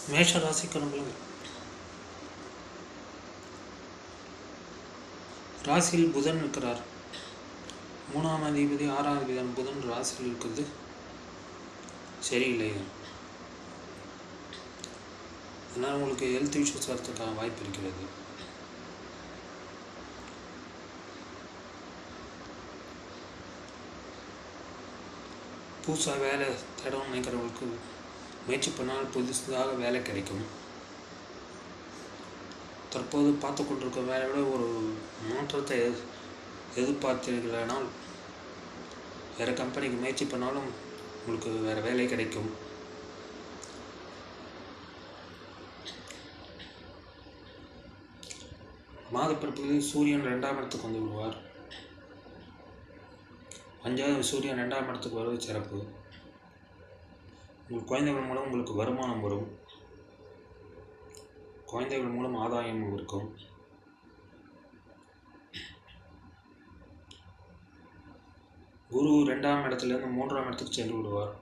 மேஷ ராசிக்காரங்களும் ராசியில் புதன் இருக்கிறார். 3ஆம் அதிபதி 6ஆம் அதிபதியான புதன் ராசியில் இருக்கிறது சரியில்லை. அதனால் உங்களுக்கு ஹெல்த் இஷ்யூஸ் வரதுக்கான வாய்ப்பு இருக்கிறது. புதுசாக வேலை தேடணும்னு நினைக்கிறவங்களுக்கு முயற்சி பண்ணால் புதுசாக வேலை கிடைக்கும். தற்போது பார்த்து கொண்டிருக்க வேலையை விட ஒரு மாற்றத்தை எதிர்பார்த்தீர்களானால் வேறு கம்பெனிக்கு முயற்சி பண்ணாலும் உங்களுக்கு வேறு வேலை கிடைக்கும். மாதப்பிறப்புகளில் சூரியன் 2ஆம் இடத்துக்கு வந்து விடுவார். 5வது சூரியன் 2ஆம் இடத்துக்கு வருவது சிறப்பு. உங்கள் குழந்தைகள் மூலம் உங்களுக்கு வருமானம் வரும். குழந்தைகள் மூலம் ஆதாயமும் இருக்கும். குரு 2ஆம் இடத்திலிருந்து 3ஆம் இடத்துக்கு சென்று விடுவார்.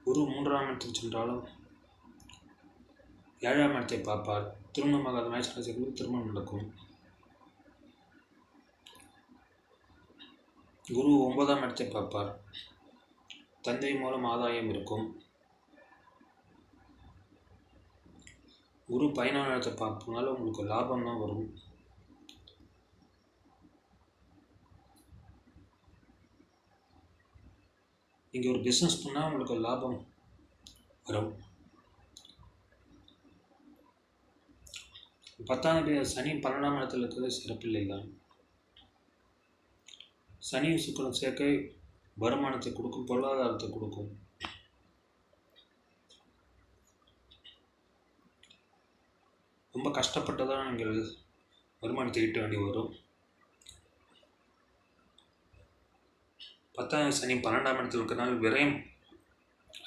குரு 3ஆம் இடத்துக்கு சென்றாலும் 7ஆம் இடத்தை பார்ப்பார். திருமணமாகாத மேஷராசிக்கு திருமணம் நடக்கும். குரு 9ஆம் இடத்தை பார்ப்பார். தந்தை மூலம் ஆதாயம் இருக்கும். குரு 11ஆம் இடத்தை பார்ப்பதுனால உங்களுக்கு லாபம் தான் வரும். நீங்கள் ஒரு பிஸ்னஸ் பண்ணால் உங்களுக்கு லாபம் வரும். 10ஆம் தேதி சனி 12ஆம் இடத்தில் இருக்கிறது சிறப்பில்லை தான். சனி சுக்கிரன் சேர்க்கை வருமானத்தை கொடுக்கும், பொருளாதாரத்தை கொடுக்கும். ரொம்ப கஷ்டப்பட்டு தான் நீங்கள் வருமானத்தை ஈட்ட வேண்டி வரும். 10ஆம் சனி 12ஆம் இடத்தில் இருக்கிறனால விரயம்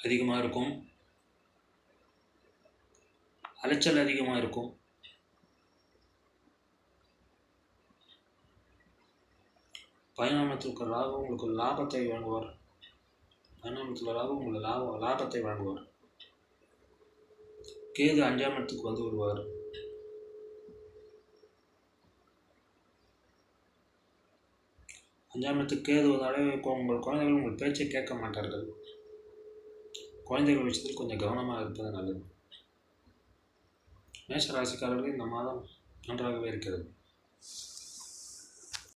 அதிகமாக இருக்கும், அலைச்சல் அதிகமாக இருக்கும். 11ஆம் இடத்தில் இருக்கிற ராகு உங்களுக்கு லாபத்தை வழங்குவார். 11ஆம் இடத்தில் ராகு உங்களுக்கு லாபத்தை வழங்குவார். கேது 5ஆம் இடத்துக்கு வந்து விடுவார். 5ஆம் இடத்துக்கு கேது வந்தாலே உங்கள் குழந்தைகள் உங்கள் பேச்சை கேட்க மாட்டார்கள். குழந்தைகள் விஷயத்தில் கொஞ்சம் கவனமாக இருப்பது நல்லது. மேஷ ராசிக்காரர்கள் இந்த மாதம் நன்றாகவே இருக்கிறது.